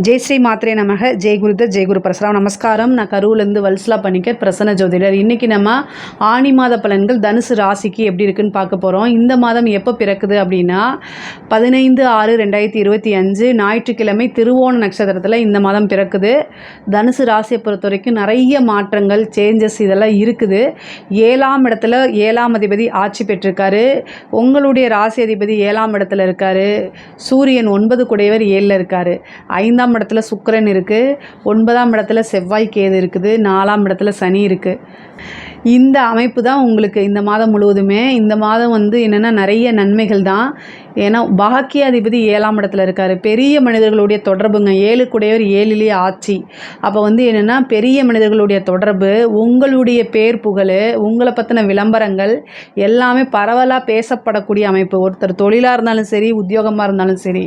ஜெய் ஸ்ரீ மாத்ரே நமக. ஜெய் குருதத் ஜெய் குரு பரசுராம். நமஸ்காரம். நான் கரூர்லேருந்து வல்சலா பணிக்கர், பிரசன்ன ஜோதிடர். இன்றைக்கி நம்ம ஆனி மாத பலன்கள் தனுசு ராசிக்கு எப்படி இருக்குன்னு பார்க்க போகிறோம். இந்த மாதம் எப்போ பிறக்குது அப்படின்னா 15/6/2025 ஞாயிற்றுக்கிழமை திருவோண நட்சத்திரத்தில் இந்த மாதம் பிறக்குது. தனுசு ராசியை பொறுத்த வரைக்கும் நிறைய மாற்றங்கள், சேஞ்சஸ் இதெல்லாம் இருக்குது. 7ஆம் இடத்துல 7ஆம் அதிபதி ஆட்சி பெற்றிருக்காரு. உங்களுடைய ராசி அதிபதி 7ஆம் இடத்துல இருக்கார். சூரியன் 9 குடையவர் 7ல் இருக்கார். 5ஆம் இடத்துல சுக்கிரன் இருக்குது. 9ஆம் இடத்துல செவ்வாய் கேது இருக்குது. 4ஆம் இடத்துல சனி இருக்குது. இந்த அமைப்பு தான் உங்களுக்கு இந்த மாதம் முழுவதுமே. இந்த மாதம் என்னென்னா நிறைய நன்மைகள் தான். ஏன்னா பாக்கியாதிபதி 7ஆம் இடத்துல இருக்கார். பெரிய மனிதர்களுடைய தொடர்புங்க. 7 குடையவர் 7லேயே ஆட்சி. அப்போ என்னென்னா பெரிய மனிதர்களுடைய தொடர்பு, உங்களுடைய பேர் புகழ், உங்களை பற்றின விளம்பரங்கள் எல்லாமே பரவலாக பேசப்படக்கூடிய அமைப்பு. ஒருத்தர் தொழிலாக இருந்தாலும் சரி, உத்தியோகமாக இருந்தாலும் சரி,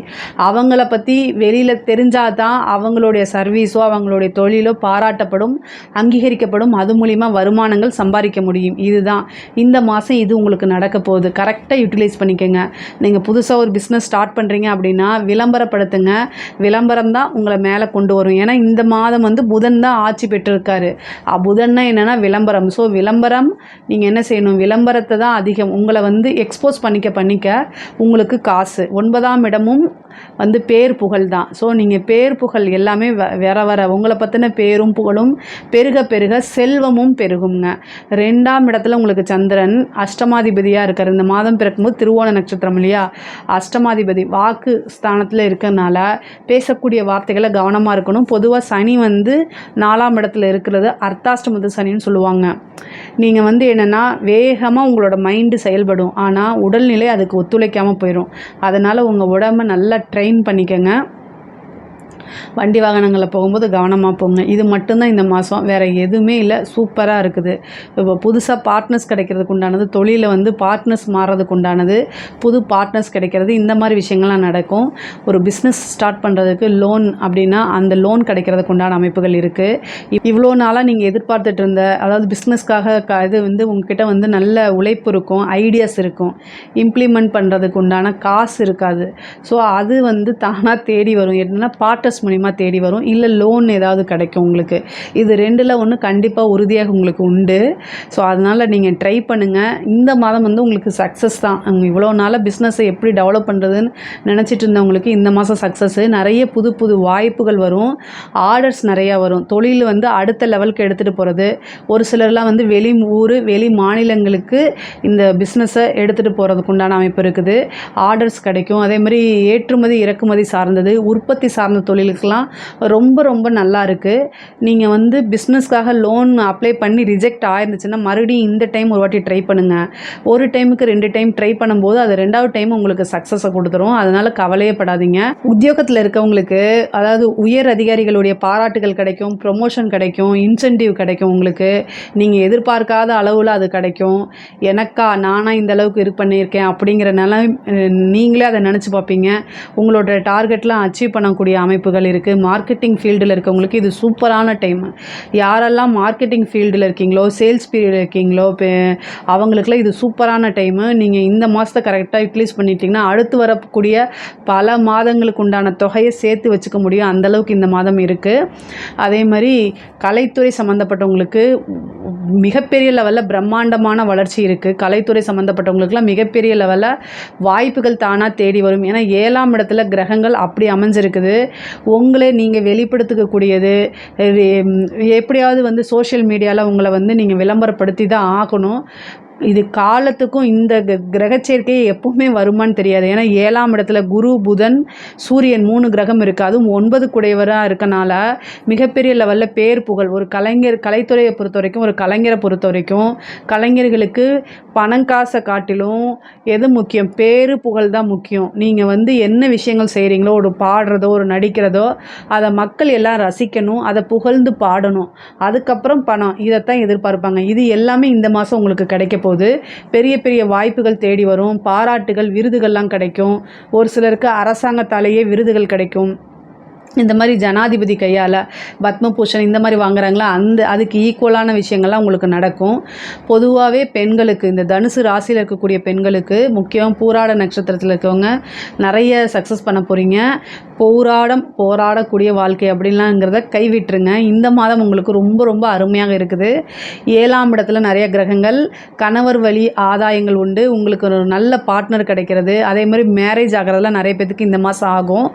அவங்கள பற்றி வெளியில் தெரிஞ்சால் தான் அவங்களுடைய சர்வீஸோ அவங்களுடைய தொழிலோ பாராட்டப்படும், அங்கீகரிக்கப்படும். அது மூலிமா வருமானங்கள் சம்பாதிக்க முடியும். இதுதான் இந்த மாதம் இது உங்களுக்கு நடக்க போகுது. கரெக்டாக யூட்டிலைஸ் பண்ணிக்கோங்க. நீங்கள் புதுசாக ஒரு பிஸ்னஸ் ஸ்டார்ட் பண்ணுறீங்க அப்படின்னா விளம்பரப்படுத்துங்க. விளம்பரம் தான் உங்களை மேலே கொண்டு வரும். ஏன்னா இந்த மாதம் புதன் தான் ஆட்சி பெற்றிருக்காரு. புதன்னா என்னென்னா விளம்பரம். ஸோ விளம்பரம் நீங்கள் என்ன செய்யணும், விளம்பரத்தை தான் அதிகம் உங்களை எக்ஸ்போஸ் பண்ணிக்க உங்களுக்கு காசு. 9ஆம் இடமும் பேர் புகழ் தான். ஸோ நீங்கள் பேர் புகழ் எல்லாமே வர உங்களை பற்றின பேரும் புகழும் பெருக பெருக செல்வமும் பெருகுங்க. 2ஆம் இடத்துல உங்களுக்கு சந்திரன் அஷ்டமாதிபதியாக இருக்கார். இந்த மாதம் பிறக்கும்போது திருவோண நட்சத்திரம் இல்லையா, அஷ்டமாதிபதி வாக்கு ஸ்தானத்தில் இருக்கிறதுனால பேசக்கூடிய வார்த்தைகளை கவனமாக இருக்கணும். பொதுவாக சனி 4ஆம் இடத்துல இருக்கிறது அர்த்தாஷ்டமத்து சனின்னு சொல்லுவாங்க. நீங்கள் என்னென்னா வேகமாக உங்களோட மைண்டு செயல்படும், ஆனால் உடல்நிலை அதுக்கு ஒத்துழைக்காமல் போயிடும். அதனால் உங்கள் உடம்பை நல்லா ட்ரெயின் பண்ணிக்கங்க. வண்டி வாகனங்களில் போகும்போது கவனமாக போங்க. இது மட்டும்தான் இந்த மாதம், வேறு எதுவுமே இல்லை. சூப்பராக இருக்குது. இப்போ புதுசாக பார்ட்னர்ஸ் கிடைக்கிறதுக்கு உண்டானது, தொழிலில் பார்ட்னர்ஸ் மாறுறதுக்கு உண்டானது, புது பார்ட்னர்ஸ் கிடைக்கிறது, இந்த மாதிரி விஷயங்கள்லாம் நடக்கும். ஒரு பிஸ்னஸ் ஸ்டார்ட் பண்ணுறதுக்கு லோன் அப்படின்னா அந்த லோன் கிடைக்கிறதுக்கு உண்டான அமைப்புகள் இருக்குது. இவ்வளோ நாளாக நீங்கள் எதிர்பார்த்துட்டு இருந்த, அதாவது பிஸ்னஸ்க்காக இது உங்ககிட்ட நல்ல உழைப்பு இருக்கும், ஐடியாஸ் இருக்கும், இம்ப்ளிமெண்ட் பண்ணுறதுக்கு உண்டான காசு இருக்காது. ஸோ அது தானாக தேடி வரும். என்னென்னா பார்ட்னர்ஸ் மூலிமா தேடி வரும். இல்லை லோன் ஏதாவது கிடைக்கும் உங்களுக்கு. இது 2ல் ஒன்று கண்டிப்பாக உறுதியாக உங்களுக்கு உண்டு. ஸோ அதனால் நீங்கள் ட்ரை பண்ணுங்கள். இந்த மாதம் உங்களுக்கு சக்ஸஸ் தான். இவ்வளோ நாளாக பிஸ்னஸை எப்படி டெவலப் பண்ணுறதுன்னு நினச்சிட்டு இருந்தவங்களுக்கு இந்த மாதம் சக்ஸஸ்ஸு. நிறைய புது புது வாய்ப்புகள் வரும். ஆர்டர்ஸ் நிறையா வரும். தொழில் அடுத்த லெவலுக்கு எடுத்துகிட்டு போகிறது. ஒரு சிலர்லாம் வெளி ஊர் வெளி மாநிலங்களுக்கு இந்த பிஸ்னஸை எடுத்துகிட்டு போகிறதுக்கு உண்டான அமைப்பு இருக்குது. ஆர்டர்ஸ் கிடைக்கும். அதே மாதிரி ஏற்றுமதி இறக்குமதி சார்ந்தது, உற்பத்தி சார்ந்த தொழிலுக்கெல்லாம் ரொம்ப ரொம்ப நல்லா இருக்குது. நீங்கள் பிஸ்னஸ்க்காக லோன் அப்ளை பண்ணி ரிஜெக்ட் ஆயிருந்துச்சுன்னா மறுபடியும் இந்த டைம் ஒரு வாட்டி ட்ரை பண்ணுங்கள். ஒரு டைமுக்கு 2 டைம் ட்ரை பண்ணும்போது அது 2வது டைம் உங்களுக்கு சக்ஸஸை கொடுத்துரும். அதனால் கவலையே படாதீங்க. உத்தியோகத்தில் இருக்கவங்களுக்கு, அதாவது உயர் அதிகாரிகளுடைய பாராட்டுகள் கிடைக்கும், ப்ரொமோஷன் கிடைக்கும், இன்சென்டிவ் கிடைக்கும். உங்களுக்கு நீங்கள் எதிர்பார்க்காத அளவில் அது கிடைக்கும். நானாக இந்த அளவுக்கு இது பண்ணியிருக்கேன் அப்படிங்கிற நீங்களே அதை நினச்சி பார்ப்பீங்க. உங்களோட டார்கெட்லாம் அச்சீவ் பண்ணக்கூடிய அமைப்புகள் இருக்குது. மார்க்கெட்டிங் ஃபீல்டில் இருக்கவங்களுக்கு இது சூப்பரான டைம். யாரெல்லாம் மார்க்கெட்டிங் ஃபீல்டில் இருக்கீங்களோ, சேல்ஸ் பீரியடில் இருக்கீங்களோ, அவங்களுக்குலாம் இது சூப்பரான டைமு. நீங்கள் இந்த மாதத்தை கரெக்டாக யூட்டிலைஸ் பண்ணிட்டீங்கன்னா அடுத்து வரக்கூடிய பல மாதங்களுக்கு உண்டான தொகையை சேர்த்து வச்சுக்க முடியும். அந்தளவுக்கு இந்த மாதம் இருக்குது. அதே மாதிரி கலைத்துறை சம்மந்தப்பட்டவங்களுக்கு மிகப்பெரிய லெவலில் பிரம்மாண்டமான வளர்ச்சி இருக்குது. கலைத்துறை சம்மந்தப்பட்டவங்களுக்குலாம் மிகப்பெரிய லெவலில் வாய்ப்புகள் தானாக தேடி வரும். ஏன்னா 7ஆம் இடத்துல கிரகங்கள் அப்படி அமைஞ்சிருக்குது. உங்களை நீங்கள் வெளிப்படுத்திக்கக்கூடியது, எப்படியாவது சோஷியல் மீடியாவில் உங்களை நீங்கள் விளம்பரப்படுத்தி தான் ஆகணும். இது காலத்துக்கும் இந்த கிரக சேர்க்கை எப்பவுமே வருமானு தெரியாது. ஏன்னா 7ஆம் இடத்துல குரு, புதன், சூரியன் 3 கிரகம் இருக்குது. அதுவும் 9 குடையவராக இருக்கனால மிகப்பெரிய லெவலில் பேர் புகழ். ஒரு கலைத்துறையை பொறுத்த வரைக்கும், ஒரு கலைஞரை பொறுத்த வரைக்கும், கலைஞர்களுக்கு பணம் காசை காட்டிலும் எது முக்கியம், பேரு புகழ் தான் முக்கியம். நீங்கள் என்ன விஷயங்கள் செய்கிறீங்களோ, ஒரு பாடுறதோ ஒரு நடிக்கிறதோ அதை மக்கள் எல்லாம் ரசிக்கணும், அதை புகழ்ந்து பாடணும், அதுக்கப்புறம் பணம், இதைத்தான் எதிர்பார்ப்பாங்க. இது எல்லாமே இந்த மாதம் உங்களுக்கு கிடைக்க போகுது. பெரிய பெரிய வாய்ப்புகள் தேடி வரும். பாராட்டுகள், விருதுகள்லாம் கிடைக்கும். ஒரு சிலருக்கு அரசாங்கத்தாலேயே விருதுகள் கிடைக்கும். இந்த மாதிரி ஜனாதிபதி கையால் பத்மபூஷன் இந்த மாதிரி வாங்குறாங்களா, அதுக்கு ஈக்குவலான விஷயங்கள்லாம் உங்களுக்கு நடக்கும். பொதுவாகவே பெண்களுக்கு, இந்த தனுசு ராசியில் இருக்கக்கூடிய பெண்களுக்கு, முக்கியம் பூராட நட்சத்திரத்தில் இருக்கவங்க நிறைய சக்ஸஸ் பண்ண போகிறீங்க. போராடக்கூடிய வாழ்க்கை அப்படின்லாங்கிறத கைவிட்டுருங்க. இந்த மாதம் உங்களுக்கு ரொம்ப ரொம்ப அருமையாக இருக்குது. 7ஆம் இடத்துல நிறைய கிரகங்கள், கணவர் வழி ஆதாயங்கள் உண்டு, உங்களுக்கு ஒரு நல்ல பார்ட்னர் கிடைக்கிறது. அதே மாதிரி மேரேஜ் ஆகிறதுலாம் நிறைய பேத்துக்கு இந்த மாதம் ஆகும்.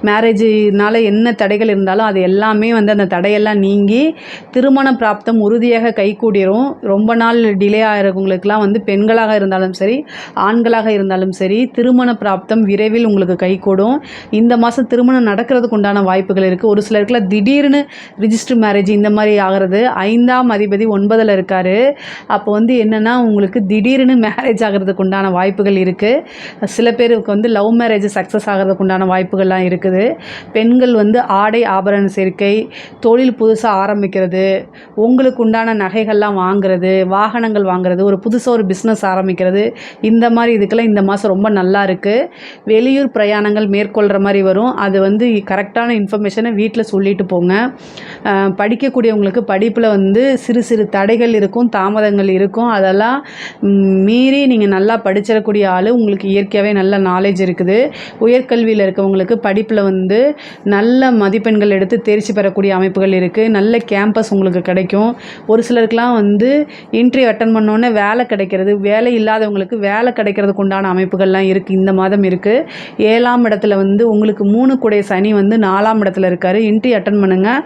மேரேஜினால் என்ன தடைகள் இருந்தாலும் அது எல்லாமே அந்த தடையெல்லாம் நீங்கி திருமண பிராப்தம் உறுதியாக கைகூடிரும். ரொம்ப நாள் டிலே ஆகிறவங்களுக்குலாம் பெண்களாக இருந்தாலும் சரி, ஆண்களாக இருந்தாலும் சரி, திருமண பிராப்தம் விரைவில் உங்களுக்கு கைகூடும். இந்த மாதம் திருமணம் நடக்கிறதுக்கு உண்டான வாய்ப்புகள் இருக்குது. ஒரு சிலருக்குலாம் திடீர்னு ரிஜிஸ்டர் மேரேஜ் இந்த மாதிரி ஆகிறது. 5ஆம் அதிபதி 9ல் இருக்கார். அப்போ என்னென்னா உங்களுக்கு திடீர்னு மேரேஜ் ஆகிறதுக்கு உண்டான வாய்ப்புகள் இருக்குது. சில பேருக்கு லவ் மேரேஜ் சக்ஸஸ் ஆகிறதுக்கு உண்டான வாய்ப்புகள்லாம் இருக்குது. பெண்கள் ஆடை ஆபரண சேர்க்கை, தொழில் புதுசாக ஆரம்பிக்கிறது, உங்களுக்கு உண்டான நகைகள்லாம் வாங்குறது, வாகனங்கள் வாங்குறது, புதுசாக ஒரு பிஸ்னஸ் ஆரம்பிக்கிறது, இந்த மாதிரி இதுக்கெல்லாம் இந்த மாதம் ரொம்ப நல்லா இருக்குது. வெளியூர் பிரயாணங்கள் மேற்கொள்கிற மாதிரி வரும். அது கரெக்டான இன்ஃபர்மேஷனை வீட்டில் சொல்லிட்டு போங்க. படிக்கக்கூடியவங்களுக்கு படிப்பில் சிறு சிறு தடைகள் இருக்கும், தாமதங்கள் இருக்கும். அதெல்லாம் மீறி நீங்கள் நல்லா படிச்சிடக்கூடிய ஆள். உங்களுக்கு இயற்கையாகவே நல்ல நாலேஜ் இருக்குது. உயர்கல்வியில் இருக்கவங்களுக்கு படிப்பில் நல்ல மதிப்பெண்கள் எடுத்து தேர்ச்சி பெறக்கூடிய அமைப்புகள் இருக்குது. நல்ல கேம்பஸ் உங்களுக்கு கிடைக்கும். ஒரு சிலருக்குலாம் இன்டர்வியூ அட்டன் பண்ணோன்னே வேலை கிடைக்கிறது, வேலை இல்லாதவங்களுக்கு வேலை கிடைக்கிறதுக்கு உண்டான அமைப்புகள்லாம் இருக்குது. இந்த மாதம் இருக்குது. 7ஆம் இடத்துல உங்களுக்கு 3 கூடைய சனி 4ஆம் இடத்துல இருக்கார். இன்டர்வியூ அட்டன் பண்ணுங்கள்.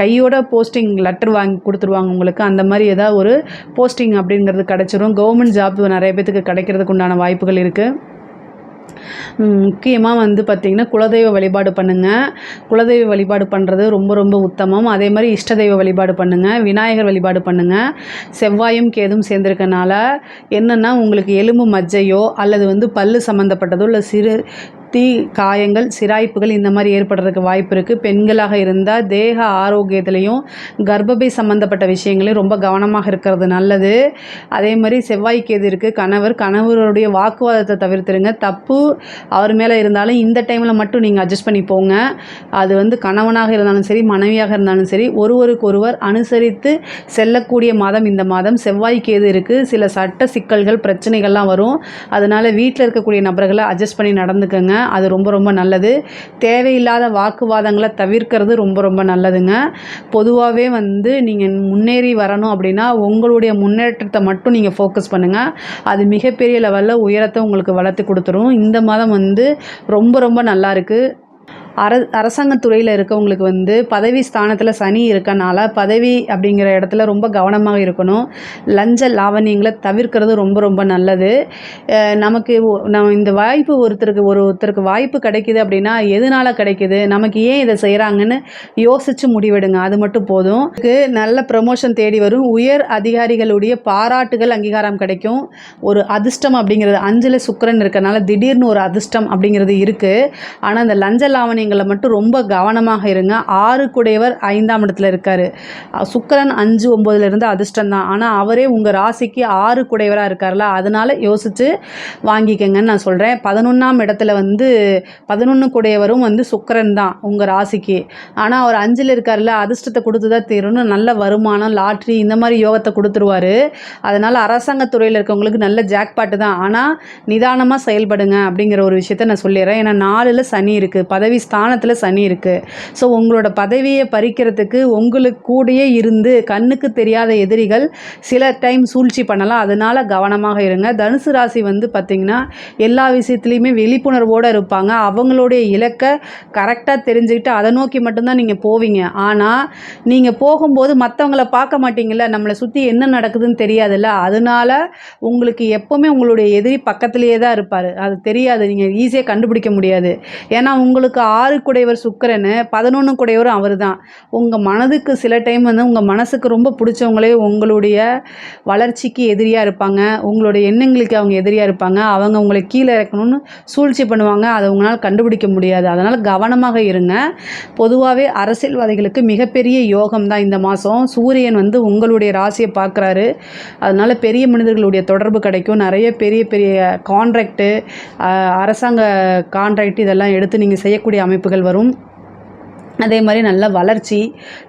கையோட போஸ்டிங் லெட்டர் வாங்கி கொடுத்துருவாங்க உங்களுக்கு. அந்த மாதிரி ஏதாவது ஒரு போஸ்டிங் அப்படிங்கிறது கிடச்சிரும். கவர்மெண்ட் ஜாப் நிறைய பேத்துக்கு கிடைக்கிறதுக்கு உண்டான வாய்ப்புகள் இருக்குது. முக்கியமாக பார்த்திங்கன்னா குலதெய்வ வழிபாடு பண்ணுங்கள். குலதெய்வ வழிபாடு பண்ணுறது ரொம்ப ரொம்ப உத்தமம். அதே மாதிரி இஷ்ட தெய்வ வழிபாடு பண்ணுங்கள். விநாயகர் வழிபாடு பண்ணுங்கள். செவ்வாயும் கேதும் சேர்ந்துருக்கனால என்னென்னா உங்களுக்கு எலும்பு மஜ்ஜையோ அல்லது பல்லு சம்மந்தப்பட்டதோ இல்லை சிறு காயங்கள், சிராய்ப்புகள் இந்த மாதிரி ஏற்படுறதுக்கு வாய்ப்பு இருக்குது. பெண்களாக இருந்தால் தேக ஆரோக்கியத்துலேயும் கர்ப்பப்பை சம்மந்தப்பட்ட விஷயங்களையும் ரொம்ப கவனமாக இருக்கிறது நல்லது. அதே மாதிரி செவ்வாய் கேது இருக்குது. கணவருடைய வாக்குவாதத்தை தவிர்த்துருங்க. தப்பு அவர் மேலே இருந்தாலும் இந்த டைமில் மட்டும் நீங்கள் அட்ஜஸ்ட் பண்ணி போங்க. அது கணவனாக இருந்தாலும் சரி, மனைவியாக இருந்தாலும் சரி, ஒருவருக்கொருவர் அனுசரித்து செல்லக்கூடிய மாதம் இந்த மாதம். செவ்வாய் கேது இருக்குது. சில சட்ட சிக்கல்கள், பிரச்சனைகள்லாம் வரும். அதனால் வீட்டில் இருக்கக்கூடிய நபர்களை அட்ஜஸ்ட் பண்ணி நடந்துக்கங்க. அது ரொம்ப ரொம்ப நல்லது. தேவையில்லாத வாக்குவாதங்களை தவிர்க்கிறது ரொம்ப ரொம்ப நல்லதுங்க. பொதுவாகவே நீங்கள் முன்னேறி வரணும் அப்படின்னா உங்களுடைய முன்னேற்றத்தை மட்டும் நீங்கள் ஃபோக்கஸ் பண்ணுங்கள். அது மிகப்பெரிய லெவலில் உயரத்தை உங்களுக்கு வளர்த்து கொடுத்துரும். இந்த மாதம் ரொம்ப ரொம்ப நல்லா இருக்குது. அரசாங்கத்துறையில் இருக்கவங்களுக்கு பதவி ஸ்தானத்தில் சனி இருக்கனால பதவி அப்படிங்கிற இடத்துல ரொம்ப கவனமாக இருக்கணும். லஞ்ச லாவணியங்களை தவிர்க்கிறது ரொம்ப ரொம்ப நல்லது. நம்ம இந்த வாய்ப்பு ஒருத்தருக்கு வாய்ப்பு கிடைக்கிது அப்படின்னா எதனால் கிடைக்கிது, நமக்கு ஏன் இதை செய்கிறாங்கன்னு யோசித்து முடிவெடுங்க. அது மட்டும் போதும். நல்ல ப்ரமோஷன் தேடி வரும். உயர் அதிகாரிகளுடைய பாராட்டுகள், அங்கீகாரம் கிடைக்கும். ஒரு அதிர்ஷ்டம் அப்படிங்கிறது 5ல் சுக்கிரன் இருக்கனால திடீர்னு ஒரு அதிர்ஷ்டம் அப்படிங்கிறது இருக்குது. ஆனால் அந்த லஞ்ச லாவணி மட்டும் ரொம்ப கவனமாக இருங்க. 6 கூடையவர் 5ஆம் இடத்துல இருக்காரு. சுக்கிரன் 5, 9ல் இருந்து அதிர்ஷ்டம் தான். ஆனால் அவரே உங்கள் ராசிக்கு 6 கூடையவராக இருக்கார்ல, அதனால யோசித்து வாங்கிக்கங்கன்னு நான் சொல்கிறேன். 11ஆம் இடத்துல 11 கூடையவரும் சுக்கிரன் தான் உங்கள் ராசிக்கு. ஆனால் அவர் 5ல் இருக்கார்ல, அதிர்ஷ்டத்தை கொடுத்து தான் தீரணும். நல்ல வருமானம், லாட்ரி இந்த மாதிரி யோகத்தை கொடுத்துருவார். அதனால் அரசாங்கத்துறையில் இருக்கவங்களுக்கு நல்ல ஜாக்பாட்டு தான். ஆனால் நிதானமாக செயல்படுங்க அப்படிங்கிற ஒரு விஷயத்த நான் சொல்லிடுறேன். ஏன்னா 4ல் சனி இருக்குது, பதவி ஸ்தானத்தில் சனி இருக்குது. ஸோ உங்களோட பதவியை பறிக்கிறதுக்கு உங்களுக்கு கூடயே இருந்து கண்ணுக்கு தெரியாத எதிரிகள் சில டைம் சூழ்ச்சி பண்ணலாம். அதனால் கவனமாக இருங்க. தனுசு ராசி பார்த்திங்கன்னா எல்லா விஷயத்துலையுமே விழிப்புணர்வோடு இருப்பாங்க. அவங்களுடைய இலக்கை கரெக்டாக தெரிஞ்சுக்கிட்டு அதை நோக்கி மட்டும்தான் நீங்கள் போவீங்க. ஆனால் நீங்கள் போகும்போது மற்றவங்கள பார்க்க மாட்டீங்கள்ல, நம்மளை சுற்றி என்ன நடக்குதுன்னு தெரியாதுல்ல. அதனால உங்களுக்கு எப்போவுமே உங்களுடைய எதிரி பக்கத்துலேயே தான் இருப்பார். அது தெரியாது, நீங்கள் ஈஸியாக கண்டுபிடிக்க முடியாது. ஏன்னா உங்களுக்கு 6 கூடையவர் சுக்கிரன், 11 கூடையவரும் அவர் தான். உங்கள் மனதுக்கு சில டைம் உங்கள் மனசுக்கு ரொம்ப பிடிச்சவங்களே உங்களுடைய வளர்ச்சிக்கு எதிரியாக இருப்பாங்க. உங்களுடைய எண்ணங்களுக்கு அவங்க எதிரியாக இருப்பாங்க. அவங்க உங்களை கீழே இறக்கணும்னு சூழ்ச்சி பண்ணுவாங்க. அதை உங்களால் கண்டுபிடிக்க முடியாது. அதனால் கவனமாக இருங்க. பொதுவாகவே அரசியல்வாதிகளுக்கு மிகப்பெரிய யோகம் தான் இந்த மாதம். சூரியன் உங்களுடைய ராசியை பார்க்குறாரு. அதனால் பெரிய மனிதர்களுடைய தொடர்பு கிடைக்கும். நிறைய பெரிய பெரிய கான்ட்ராக்டு, அரசாங்க கான்ட்ராக்ட் இதெல்லாம் எடுத்து நீங்கள் செய்யக்கூடிய அமைப்புகள் வரும். அதே மாதிரி நல்ல வளர்ச்சி,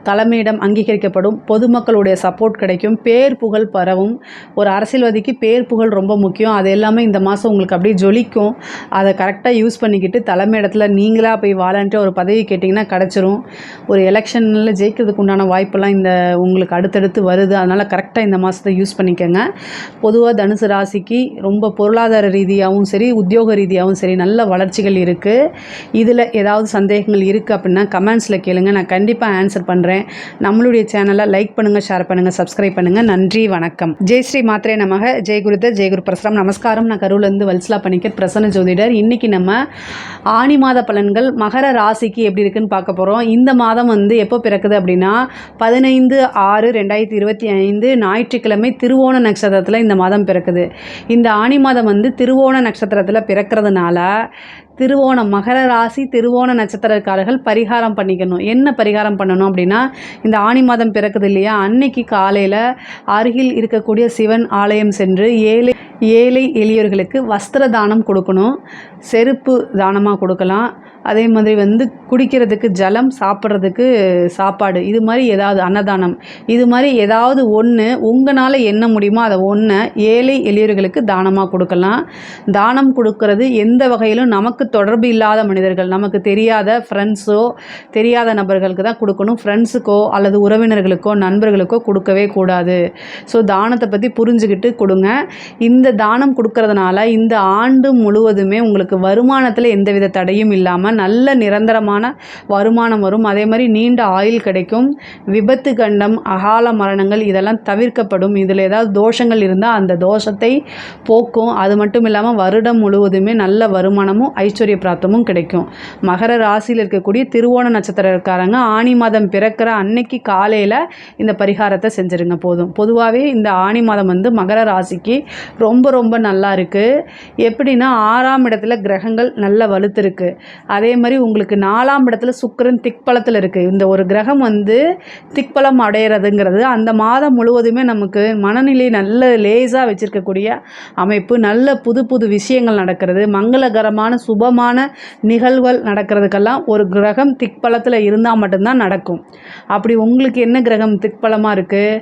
தலைமையிடம் அங்கீகரிக்கப்படும், பொதுமக்களுடைய சப்போர்ட் கிடைக்கும், பேர் புகழ் பரவும். ஒரு அரசியல்வாதிக்கு பேர் புகழ் ரொம்ப முக்கியம். அது எல்லாமே இந்த மாதம் உங்களுக்கு அப்படியே ஜொலிக்கும். அதை கரெக்டாக யூஸ் பண்ணிக்கிட்டு தலைமையிடத்தில் நீங்களாக போய் வாலண்டியராக ஒரு பதவி கேட்டிங்கன்னா கிடச்சிரும். ஒரு எலெக்ஷனில் ஜெயிக்கிறதுக்கு உண்டான வாய்ப்பெல்லாம் இந்த உங்களுக்கு அடுத்தடுத்து வருது. அதனால் கரெக்டாக இந்த மாதத்தை யூஸ் பண்ணிக்கோங்க. பொதுவாக தனுசு ராசிக்கு ரொம்ப பொருளாதார ரீதியாகவும் சரி, உத்தியோக ரீதியாகவும் சரி நல்ல வளர்ச்சிகள் இருக்குது. இதில் ஏதாவது சந்தேகங்கள் இருக்குது அப்படின்னா கமெண்ட்ஸில் கேளுங்க. நான் கண்டிப்பாக ஆன்சர் பண்ணுறேன். நம்மளுடைய சேனலை லைக் பண்ணுங்கள், ஷேர் பண்ணுங்கள், சப்ஸ்கிரைப் பண்ணுங்கள். நன்றி, வணக்கம். ஜெய் ஸ்ரீ மாத்ரே நமக. ஜெயகுருதர், ஜெயகுரு பரசுராம். நமஸ்காரம். நான் கரூர்லேருந்து வல்சலா பணிக்கர், பிரசன்ன ஜோதிடர். இன்றைக்கி நம்ம ஆனி மாத பலன்கள் மகர ராசிக்கு எப்படி இருக்குன்னு பார்க்க போகிறோம். இந்த மாதம் எப்போ பிறக்குது அப்படின்னா 15/6/2025 ஞாயிற்றுக்கிழமை திருவோண நட்சத்திரத்தில் இந்த மாதம் பிறக்குது. இந்த ஆனி மாதம் திருவோண நட்சத்திரத்தில் பிறக்கிறதுனால திருவோணம் மகர ராசி திருவோண நட்சத்திரக்காரர்கள் பரிகாரம் பண்ணிக்கணும். என்ன பரிகாரம் பண்ணணும் அப்படின்னா, இந்த ஆனி மாதம் பிறக்குது இல்லையா, அன்னைக்கு காலையில் அருகில் இருக்கக்கூடிய சிவன் ஆலயம் சென்று ஏழை எளியோர்களுக்கு வஸ்திர தானம் கொடுக்கணும். செருப்பு தானமாக கொடுக்கலாம். அதே மாதிரி குடிக்கிறதுக்கு ஜலம், சாப்பிட்றதுக்கு சாப்பாடு, இது மாதிரி ஏதாவது அன்னதானம், இது மாதிரி ஏதாவது ஒன்று உங்களால் என்ன முடியுமோ அதை ஒன்று ஏழை எளியவர்களுக்கு தானமாக கொடுக்கலாம். தானம் கொடுக்கறது எந்த வகையிலும் நமக்கு தொடர்பு இல்லாத மனிதர்கள், நமக்கு தெரியாத ஃப்ரெண்ட்ஸோ தெரியாத நபர்களுக்கு தான் கொடுக்கணும். ஃப்ரெண்ட்ஸுக்கோ அல்லது உறவினர்களுக்கோ நண்பர்களுக்கோ கொடுக்கவே கூடாது. ஸோ தானத்தை பற்றி புரிஞ்சுக்கிட்டு கொடுங்க. இந்த தானம் கொடுக்கறதுனால இந்த ஆண்டு முழுவதுமே உங்களுக்கு வருமானத்தில் எந்தவித தடையும் இல்லாமல் நல்ல நிரந்தரமான வருமானம் வரும். அதே மாதிரி நீண்ட ஆயுள் கிடைக்கும். விபத்து, கண்டம், அகால மரணங்கள் இதெல்லாம் தவிர்க்கப்படும். இதில் ஏதாவது தோஷங்கள் இருந்தால் அந்த தோஷத்தை போக்கும். அது மட்டும் இல்லாமல் வருடம் முழுவதுமே நல்ல வருமானமும் ஐஸ்வர்ய பிராப்தமும் கிடைக்கும். மகர ராசியில் இருக்கக்கூடிய திருவோண நட்சத்திரக்காரங்க ஆனி மாதம் பிறக்கிற அன்னைக்கு காலையில் இந்த பரிகாரத்தை செஞ்சுருங்க போதும். பொதுவாகவே இந்த ஆனி மாதம் மகர ராசிக்கு ரொம்ப ரொம்ப நல்லா இருக்குது. எப்படின்னா 6ஆம் இடத்துல கிரகங்கள் நல்ல வலுத்திருக்கு. அதே மாதிரி உங்களுக்கு 4ஆம் இடத்துல சுக்கிரன் திக்பலத்தில் இருக்குது. இந்த ஒரு கிரகம் திக்பலம் அடையிறதுங்கிறது அந்த மாதம் முழுவதுமே நமக்கு மனநிலை நல்ல லேசாக வச்சுருக்கக்கூடிய அமைப்பு. நல்ல புது புது விஷயங்கள் நடக்கிறது, மங்களகரமான சுபமான நிகழ்வுகள் நடக்கிறதுக்கெல்லாம் ஒரு கிரகம் திக்பலத்தில் இருந்தால் மட்டும்தான் நடக்கும். அப்படி உங்களுக்கு என்ன கிரகம் திக்பலமாக இருக்குது?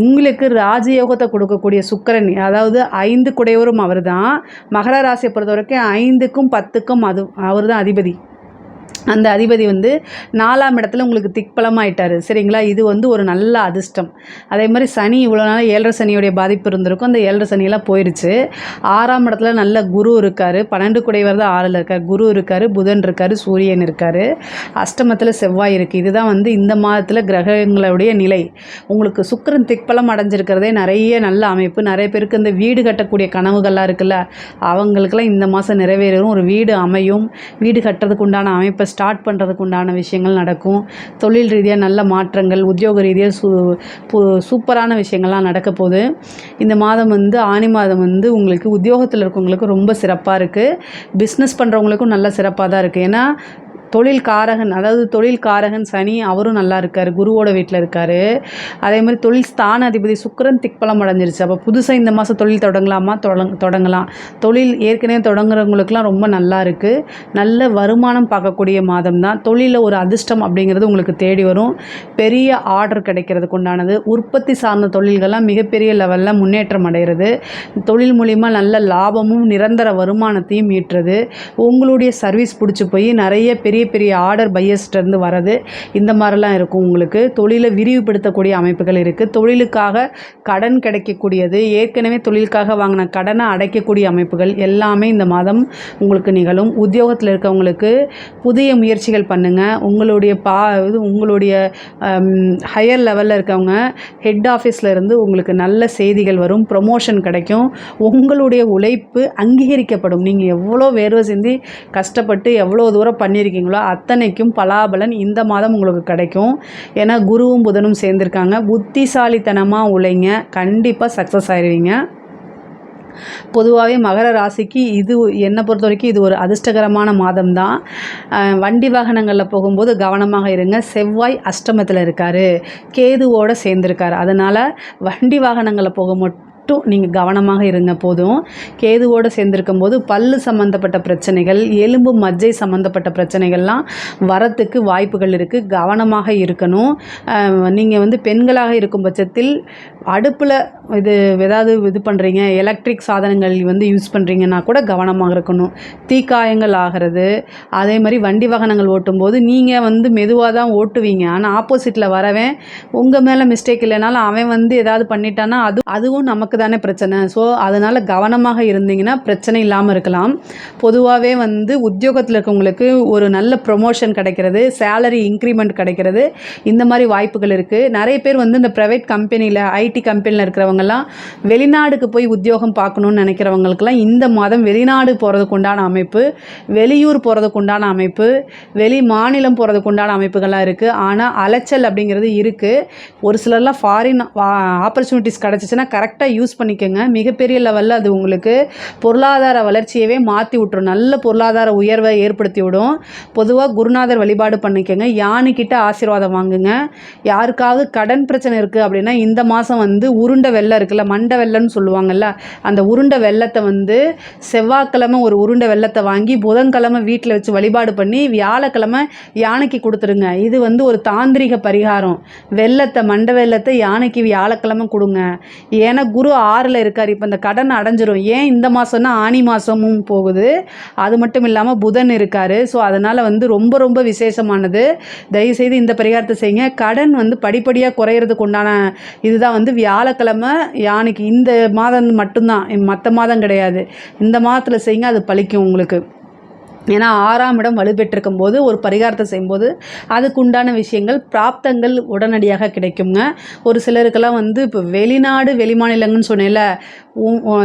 உங்களுக்கு ராஜயோகத்தை கொடுக்கக்கூடிய சுக்கிரன், அதாவது 5 குடையவரும் அவர் தான். மகர ராசியை பொறுத்த வரைக்கும் 5க்கும் 10க்கும் அவர் தான் அதிபதி. அந்த அதிபதி 4ஆம் இடத்துல உங்களுக்கு திக்பலமாயிட்டார். சரிங்களா? இது ஒரு நல்ல அதிர்ஷ்டம். அதே மாதிரி சனி இவ்வளோ நாள் 7.5 சனியுடைய பாதிப்பு இருந்திருக்கும். அந்த 7.5 சனியெல்லாம் போயிடுச்சு. 6ஆம் இடத்துல நல்ல குரு இருக்கார். 12 குடையவர் தான் 6ல் இருக்கார். குரு இருக்கார், புதன் இருக்கார், சூரியன் இருக்கார், அஷ்டமத்தில் செவ்வாய் இருக்குது. இதுதான் இந்த மாதத்தில் கிரகங்களுடைய நிலை. உங்களுக்கு சுக்கிரன் திக்பலம் அடைஞ்சிருக்கிறதே நிறைய நல்ல அமைப்பு. நிறைய பேருக்கு இந்த வீடு கட்டக்கூடிய கனவுகள்லாம் இருக்குல்ல, அவங்களுக்கெல்லாம் இந்த மாதம் நிறைவேறும். ஒரு வீடு அமையும். வீடு கட்டுறதுக்கு உண்டான அமைப்பை ஸ்டார்ட் பண்ணுறதுக்கு உண்டான விஷயங்கள் நடக்கும். தொழில் ரீதியாக நல்ல மாற்றங்கள், உத்தியோக ரீதியாக சூப்பரான விஷயங்கள்லாம் நடக்க போகுது. இந்த மாதம் ஆனி மாதம் உங்களுக்கு உத்தியோகத்தில் இருக்கவங்களுக்கு ரொம்ப சிறப்பாக இருக்குது. பிஸ்னஸ் பண்ணுறவங்களுக்கும் நல்ல சிறப்பாக தான் இருக்குது. ஏன்னா தொழில் காரகன் சனி அவரும் நல்லா இருக்கார், குருவோட வீட்டில் இருக்கார். அதே மாதிரி தொழில் ஸ்தான அதிபதி சுக்கிரன் திக்பலம் அடைஞ்சிருச்சு. அப்போ புதுசாக இந்த மாதம் தொழில் தொடங்கலாமா? தொடங்கலாம். தொழில் ஏற்கனவே தொடங்குறவங்களுக்குலாம் ரொம்ப நல்லா இருக்குது. நல்ல வருமானம் பார்க்கக்கூடிய மாதம் தான். தொழிலில் ஒரு அதிர்ஷ்டம் அப்படிங்கிறது உங்களுக்கு தேடி வரும். பெரிய ஆர்டர் கிடைக்கிறதுக்கு உண்டானது. உற்பத்தி சார்ந்த தொழில்கள்லாம் மிகப்பெரிய லெவலில் முன்னேற்றம் அடைகிறது. தொழில் மூலிமா நல்ல லாபமும் நிரந்தர வருமானத்தையும் ஈட்டுறது. உங்களுடைய சர்வீஸ் பிடிச்சி போய் நிறைய பெரிய ஆர்டர் பையர்ஸ்டேருந்து வரது. இந்த மாதிரிலாம் இருக்கும். உங்களுக்கு தொழிலை விரிவுபடுத்தக்கூடிய அமைப்புகள் இருக்குது. தொழிலுக்காக கடன் கிடைக்கக்கூடியது, ஏற்கனவே தொழிலுக்காக வாங்கின கடனை அடைக்கக்கூடிய அமைப்புகள் எல்லாமே இந்த மாதம் உங்களுக்கு நிகழும். உத்தியோகத்தில் இருக்கவங்களுக்கு புதிய முயற்சிகள் பண்ணுங்கள். உங்களுடைய ஹையர் லெவலில் இருக்கவங்க ஹெட் ஆஃபீஸில் இருந்து உங்களுக்கு நல்ல செய்திகள் வரும். ப்ரொமோஷன் கிடைக்கும். உங்களுடைய உழைப்பு அங்கீகரிக்கப்படும். நீங்கள் எவ்வளோ வேர்வை சிந்தி கஷ்டப்பட்டு எவ்வளோ தூரம் பண்ணியிருக்கீங்களோ அத்தனைக்கும் பலாபலன் இந்த மாதம் உங்களுக்கு கிடைக்கும். ஏன்னா குருவும் புதனும் சேர்ந்துருக்காங்க. புத்திசாலித்தனமாக உழைங்க, கண்டிப்பாக சக்ஸஸ் ஆயிடுவீங்க. பொதுவாகவே மகர ராசிக்கு என்னை பொறுத்த வரைக்கும் இது ஒரு அதிர்ஷ்டகரமான மாதம் தான். வண்டி வாகனங்களில் போகும்போது கவனமாக இருங்க. செவ்வாய் அஷ்டமத்தில் இருக்கார், கேதுவோடு சேர்ந்துருக்கார். அதனால் வண்டி வாகனங்களில் போக மட்டும் நீங்கள் கவனமாக இருங்க போதும். கேதுவோடு சேர்ந்திருக்கும் போது பல்லு சம்மந்தப்பட்ட பிரச்சனைகள், எலும்பு மஜ்ஜை சம்மந்தப்பட்ட பிரச்சனைகள்லாம் வரத்துக்கு வாய்ப்புகள் இருக்குது. கவனமாக இருக்கணும். நீங்கள் வந்து பெண்களாக இருக்கும் பட்சத்தில் அடுப்பில் ஏதாவது இது பண்ணுறீங்க, எலக்ட்ரிக் சாதனங்கள் வந்து யூஸ் பண்ணுறீங்கன்னா கூட கவனமாக இருக்கணும். தீக்காயங்கள் ஆகிறது, அதே மாதிரி வண்டி வாகனங்கள் ஓட்டும்போது நீங்கள் வந்து மெதுவாக தான் ஓட்டுவீங்க. ஆனால் ஆப்போசிட்டில் வரவன் உங்கள் மேலே மிஸ்டேக் இல்லைனாலும் அவன் வந்து ஏதாவது பண்ணிட்டான்னா அதுவும் நமக்கு தானே பிரச்சனை. ஸோ அதனால் கவனமாக இருந்தீங்கன்னா பிரச்சனை இல்லாமல் இருக்கலாம். பொதுவாகவே வந்து உத்தியோகத்தில் இருக்கவங்களுக்கு ஒரு நல்ல ப்ரொமோஷன் கிடைக்கிறது, சேலரி இன்க்ரிமெண்ட் கிடைக்கிறது, இந்த மாதிரி வாய்ப்புகள் இருக்குது. நிறைய பேர் வந்து இந்த ப்ரைவேட் கம்பெனியில், ஐடி கம்பெனியில் இருக்கிறவங்கலாம் வெளிநாடுக்கு போய் உத்தியோகம் பார்க்கணுன்னு நினைக்கிறவங்களுக்கெல்லாம் இந்த மாதம் வெளிநாடு போகிறதுக்கு உண்டான அமைப்பு, வெளியூர் போகிறதுக்கு உண்டான அமைப்பு, வெளி மாநிலம் போகிறதுக்கு உண்டான அமைப்புகள்லாம் இருக்குது. ஆனால் அலைச்சல் அப்படிங்கிறது இருக்குது. ஒரு சிலர்லாம் ஃபாரின் ஆப்பர்ச்சுனிட்டிஸ் கிடச்சிச்சின்னா கரெக்டாக யூஸ் பண்ணிக்கோங்க. மிகப்பெரிய லெவலில் அது உங்களுக்கு பொருளாதார வளர்ச்சியவே மாற்றி விட்டுரும், நல்ல பொருளாதார உயர்வை ஏற்படுத்தி விடும். பொதுவாக குருநாதர் வழிபாடு பண்ணிக்கோங்க, யானைக்கிட்ட ஆசீர்வாதம் வாங்குங்க. யாருக்காவது கடன் பிரச்சனை இருக்குது அப்படின்னா இந்த மாதம் வந்து உருண்டை வெள்ளம் இருக்குல்ல, மண்டை வெள்ளம்னு சொல்லுவாங்கள்ல, அந்த உருண்டை வெள்ளத்தை வந்து செவ்வாய்க்கிழமை ஒரு உருண்டை வெள்ளத்தை வாங்கி புதன்கிழமை வீட்டில் வச்சு வழிபாடு பண்ணி வியாழக்கிழமை யானைக்கு கொடுத்துருங்க. இது வந்து ஒரு தாந்திரிக பரிகாரம். வெள்ளத்தை, மண்டை வெள்ளத்தை யானைக்கு வியாழக்கிழமை கொடுங்க. ஏன்னா குரு 6ல் இருக்கார். இப்போ இந்த கடன் அடைஞ்சிரும். ஏன் இந்த மாதம்னா ஆனி மாதமும் போகுது, அது மட்டும் இல்லாமல் புதன் இருக்கார். ஸோ அதனால் வந்து ரொம்ப ரொம்ப விசேஷமானது. தயவுசெய்து இந்த பரிகாரத்தை செய்யுங்க. கடன் வந்து படிப்படியாக குறையிறதுக்கு உண்டான இதுதான் வந்து வியாழக்கிழமை யானைக்கு. இந்த மாதம் மட்டும்தான், மற்ற மாதம் கிடையாது. இந்த மாதத்தில் செய்யுங்க, அது பலிக்கும் உங்களுக்கு. ஏன்னா 6ஆம் இடம் வலுப்பெற்றிருக்கும் போது ஒரு பரிகாரத்தை செய்யும்போது அதுக்குண்டான விஷயங்கள், பிராப்தங்கள் உடனடியாக கிடைக்குங்க. ஒரு சிலருக்கெல்லாம் வந்து இப்போ வெளிநாடு வெளிமாநிலங்கள்னு சொன்னேன்ல,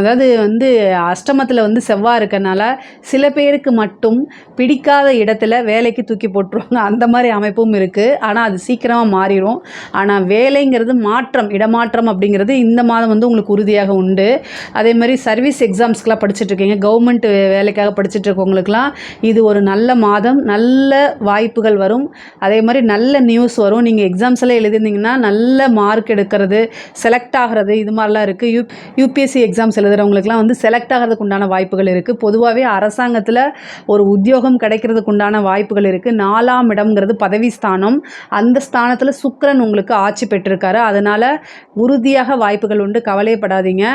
அதாவது வந்து அஷ்டமத்தில் வந்து செவ்வாய் இருக்கனால சில பேருக்கு மட்டும் பிடிக்காத இடத்துல வேலைக்கு தூக்கி போட்டுருவாங்க. அந்த மாதிரி அமைப்பும் இருக்குது. ஆனால் அது சீக்கிரமாக மாறிடும். ஆனால் வேலைங்கிறது மாற்றம், இடமாற்றம் அப்படிங்கிறது இந்த மாதம் வந்து உங்களுக்கு உறுதியாக உண்டு. அதே மாதிரி சர்வீஸ் எக்ஸாம்ஸ்க்கெலாம் படிச்சுட்ருக்கீங்க, கவர்மெண்ட் வேலைக்காக படிச்சுட்டு இருக்கவங்களுக்குலாம் இது ஒரு நல்ல மாதம். நல்ல வாய்ப்புகள் வரும். அதே மாதிரி நல்ல நியூஸ் வரும். நீங்கள் எக்ஸாம்ஸ் எல்லாம் எழுதிருந்தீங்கன்னா நல்ல மார்க் எடுக்கிறது, செலக்ட் ஆகிறது, இது மாதிரிலாம் இருக்குது. யூபிஎஸ்சி எக்ஸாம்ஸ் எழுதுகிறவங்களுக்குலாம் வந்து செலக்ட் ஆகிறதுக்கு உண்டான வாய்ப்புகள் இருக்குது. பொதுவாகவே அரசாங்கத்தில் ஒரு உத்தியோகம் கிடைக்கிறதுக்கு உண்டான வாய்ப்புகள் இருக்குது. 4ஆம் இடம்ங்கிறது பதவி ஸ்தானம். அந்த ஸ்தானத்தில் சுக்கிரன் உங்களுக்கு ஆட்சி பெற்றிருக்காரு. அதனால் உறுதியாக வாய்ப்புகள் உண்டு, கவலைப்படாதீங்க.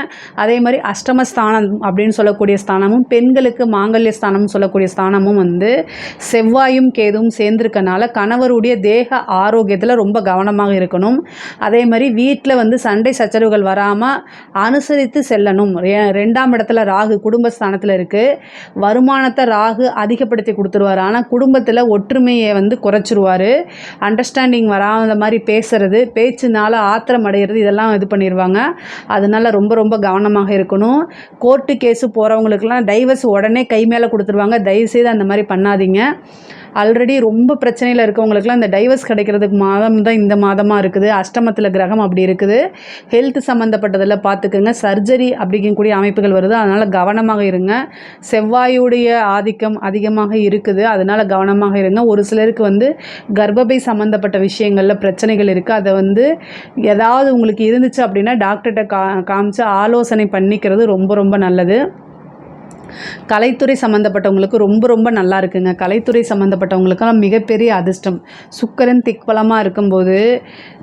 அதே மாதிரி அஷ்டமஸ்தானம் அப்படின்னு சொல்லக்கூடிய ஸ்தானமும், பெண்களுக்கு மாங்கல்ய ஸ்தானம்னு சொல்லக்கூடிய ஸ்தானமும் வந்து செவ்வாயும் கேதுவும் சேர்ந்திருக்கனால கணவருடைய தேக ஆரோக்கியத்தில் ரொம்ப கவனமாக இருக்கணும். அதே மாதிரி வீட்டில் வந்து சண்டை சச்சரவுகள் வராமல் அனுசரித்து செல்லணும். 2ஆம் இடத்துல ராகு குடும்பஸ்தானத்தில் இருக்குது. வருமானத்தை ராகு அதிகப்படுத்தி கொடுத்துருவார். ஆனால் குடும்பத்தில் ஒற்றுமையை வந்து குறைச்சிருவார். அண்டர்ஸ்டாண்டிங் வராத மாதிரி பேசுறது, பேச்சுனால ஆத்திரம் அடைகிறது, இதெல்லாம் இது பண்ணிடுவாங்க. அதனால் ரொம்ப ரொம்ப கவனமாக இருக்கணும். கோர்ட்டு கேஸு போகிறவங்களுக்கெல்லாம் டைவர்ஸ் உடனே கை மேலே கொடுத்துருவாங்க. தயவுசெய்து அந்த மாதிரி பண்ணாதீங்க. ஆல்ரெடி ரொம்ப பிரச்சனையில் இருக்கவங்களுக்குலாம் இந்த டைவர்ஸ் கிடைக்கிறதுக்கு மாதம் தான் இந்த மாதமாக இருக்குது. அஷ்டமத்தில் கிரகம் அப்படி இருக்குது. ஹெல்த் சம்மந்தப்பட்டதில் பார்த்துக்குங்க. சர்ஜரி அப்படிங்கக்கூடிய அமைப்புகள் வருது. அதனால் கவனமாக இருங்க. செவ்வாயுடைய ஆதிக்கம் அதிகமாக இருக்குது. அதனால் கவனமாக இருங்க. ஒரு சிலருக்கு வந்து கர்ப்பப்பை சம்மந்தப்பட்ட விஷயங்களில் பிரச்சனைகள் இருக்குது. அதை வந்து ஏதாவது உங்களுக்கு இருந்துச்சு அப்படின்னா டாக்டர்கிட்ட காமிச்சு ஆலோசனை பண்ணிக்கிறது ரொம்ப ரொம்ப நல்லது. கலைத்துறை சம்மந்தப்பட்டவங்களுக்கு ரொம்ப ரொம்ப நல்லா இருக்குங்க. கலைத்துறை சம்மந்தப்பட்டவங்களுக்கெல்லாம் மிகப்பெரிய அதிர்ஷ்டம். சுக்கிரன் திக்பலமாக இருக்கும்போது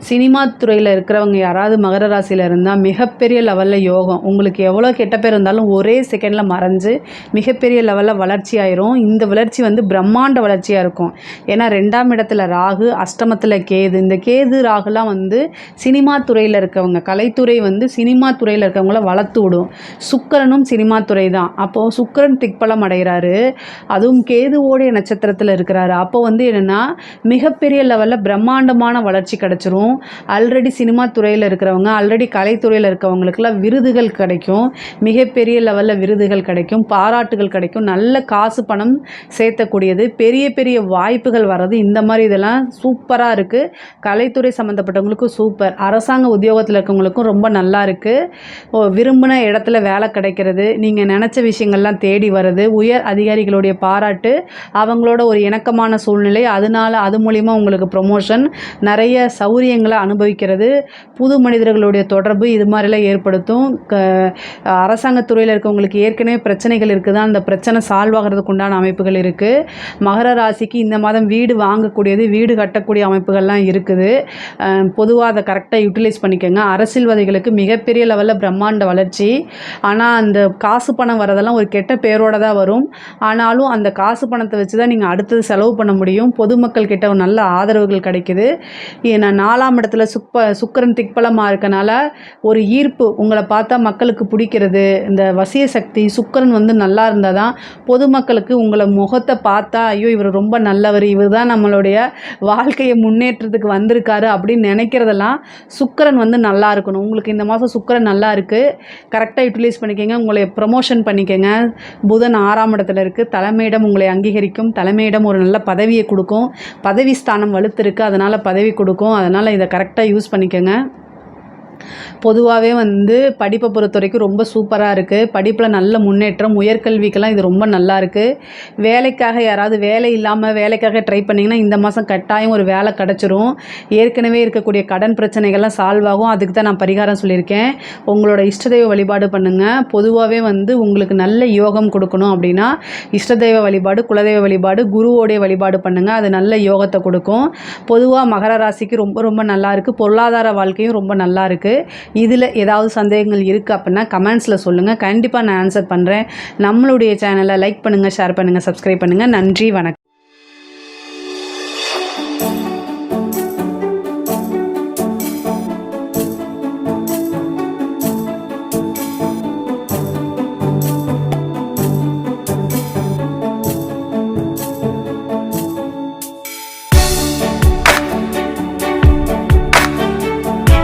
சினிமா துறையில் இருக்கிறவங்க யாராவது மகர ராசியில் இருந்தால் மிகப்பெரிய லெவலில் யோகம். உங்களுக்கு எவ்வளோ கெட்ட பேர் இருந்தாலும் ஒரே செகண்டில் மறைஞ்சு மிகப்பெரிய லெவலில் வளர்ச்சி ஆயிரும். இந்த வளர்ச்சி வந்து பிரம்மாண்ட வளர்ச்சியாக இருக்கும். ஏன்னா 2ஆம் இடத்துல ராகு, அஷ்டமத்தில் கேது. இந்த கேது ராகுலாம் வந்து சினிமா துறையில் இருக்கவங்க, கலைத்துறை வந்து சினிமா துறையில் இருக்கவங்கள வளர்த்து விடும். சுக்கிரனும் சினிமா துறை தான். அப்போது சுக்கிரன் திக்பலம் அடைகிறாரு, அதுவும் கேதுவோடைய நட்சத்திரத்தில் இருக்கிறாரு. அப்போ வந்து என்னென்னா மிகப்பெரிய லெவலில் பிரம்மாண்டமான வளர்ச்சி கிடச்சிரும். ஆல்ரெடி சினிமா துறையில் இருக்கிறவங்க, ஆல்ரெடி கலைத்துறையில் இருக்கிறவங்களுக்கெல்லாம் விருதுகள் கிடைக்கும். மிகப்பெரிய லெவலில் விருதுகள் கிடைக்கும், பாராட்டுகள் கிடைக்கும், நல்ல காசு பணம் சேர்த்தக்கூடியது, பெரிய பெரிய வாய்ப்புகள் வர்றது, இந்த மாதிரி இதெல்லாம் சூப்பராக இருக்குது. கலைத்துறை சம்மந்தப்பட்டவங்களுக்கும் சூப்பர். அரசாங்க உத்தியோகத்தில் இருக்கவங்களுக்கும் ரொம்ப நல்லா இருக்குது. விரும்பின இடத்துல வேலை கிடைக்கிறது, நீங்கள் நினச்ச விஷயங்கள்லாம் பிரச்சனைகள்லாம் தேடி வருது. உயர் அதிகாரிகளுடைய பாராட்டு, அவங்களோட ஒரு இணக்கமான சூழ்நிலை, அது மூலிமா உங்களுக்கு ப்ரொமோஷன், நிறைய சௌரியங்களை அனுபவிக்கிறது, புது மனிதர்களுடைய தொடர்பு இது மாதிரிலாம் ஏற்படுத்தும். அரசாங்கத்துறையில் இருக்கவங்களுக்கு ஏற்கனவே பிரச்சனைகள் இருக்குதா, அந்த பிரச்சனை சால்வ் ஆகிறதுக்கு உண்டான அமைப்புகள் இருக்குது. மகர ராசிக்கு இந்த மாதம் வீடு வாங்கக்கூடியது, வீடு கட்டக்கூடிய அமைப்புகள்லாம் இருக்குது. பொதுவாக அதை கரெக்டாக யூட்டிலைஸ் பண்ணிக்கோங்க. அரசியல்வாதிகளுக்கு மிகப்பெரிய லெவலில் பிரம்மாண்ட வளர்ச்சி. ஆனால் அந்த காசு பணம் வரதெல்லாம் ஒரு கெட்ட பேரோட தான் வரும். ஆனாலும் அந்த காசு பணத்தை வச்சு தான் நீங்கள் அடுத்தது செலவு பண்ண முடியும். பொதுமக்கள் கிட்ட ஒரு நல்ல ஆதரவுகள் கிடைக்குது. ஏன்னா 4ஆம் இடத்துல சுக்கிரன் திக்பலமாக இருக்கனால ஒரு ஈர்ப்பு, உங்களை பார்த்தா மக்களுக்கு பிடிக்கிறது. இந்த வசிய சக்தி சுக்கிரன் நல்லா இருந்தால் தான் பொதுமக்களுக்கு உங்களை முகத்தை பார்த்தா, ஐயோ இவர் ரொம்ப நல்லவர், இவர் தான் நம்மளுடைய வாழ்க்கையை முன்னேற்றத்துக்கு வந்திருக்காரு அப்படின்னு நினைக்கிறதெல்லாம் சுக்கிரன் நல்லா இருக்கணும். உங்களுக்கு இந்த மாதம் சுக்கிரன் நல்லா இருக்குது, கரெக்டாக யூட்டிலைஸ் பண்ணிக்கோங்க. உங்களை ப்ரமோஷன் பண்ணிக்கோங்க. புதன் 6ஆம் இடத்துல இருக்குது. தலைமையிடம் உங்களை அங்கீகரிக்கும். தலைமையிடம் ஒரு நல்ல பதவியை கொடுக்கும். பதவி ஸ்தானம் வலுத்திருக்கு, அதனால் பதவி கொடுக்கும். அதனால் இதை கரெக்டாக யூஸ் பண்ணிக்கோங்க. பொதுவாகவே படிப்பை பொறுத்த வரைக்கும் ரொம்ப சூப்பராக இருக்குது. படிப்பில் நல்ல முன்னேற்றம், உயர்கல்விக்கெல்லாம் இது ரொம்ப நல்லா இருக்குது. வேலைக்காக யாராவது வேலை இல்லாமல் வேலைக்காக ட்ரை பண்ணிங்கன்னா இந்த மாதம் கட்டாயம் ஒரு வேலை கிடச்சிரும். ஏற்கனவே இருக்கக்கூடிய கடன் பிரச்சனைகள்லாம் சால்வ் ஆகும். அதுக்கு தான் நான் பரிகாரம் சொல்லியிருக்கேன். உங்களோட இஷ்டதெய்வ வழிபாடு பண்ணுங்கள். பொதுவாகவே உங்களுக்கு நல்ல யோகம் கொடுக்கணும் அப்படின்னா இஷ்டதெய்வ வழிபாடு, குலதெய்வ வழிபாடு, குருவோடைய வழிபாடு பண்ணுங்கள். அது நல்ல யோகத்தை கொடுக்கும். பொதுவாக மகர ராசிக்கு ரொம்ப ரொம்ப நல்லா இருக்குது. பொருளாதார வாழ்க்கையும் ரொம்ப நல்லா இருக்குது. இதில் ஏதாவது சந்தேகங்கள் இருக்குது அப்படின்னா கமெண்ட்ஸில் சொல்லுங்கள். கண்டிப்பாக நான் ஆன்சர் பண்ணுறேன். நம்மளுடைய சேனலை லைக் பண்ணுங்கள், ஷேர் பண்ணுங்கள், சப்ஸ்கிரைப் பண்ணுங்கள். நன்றி, வணக்கம்.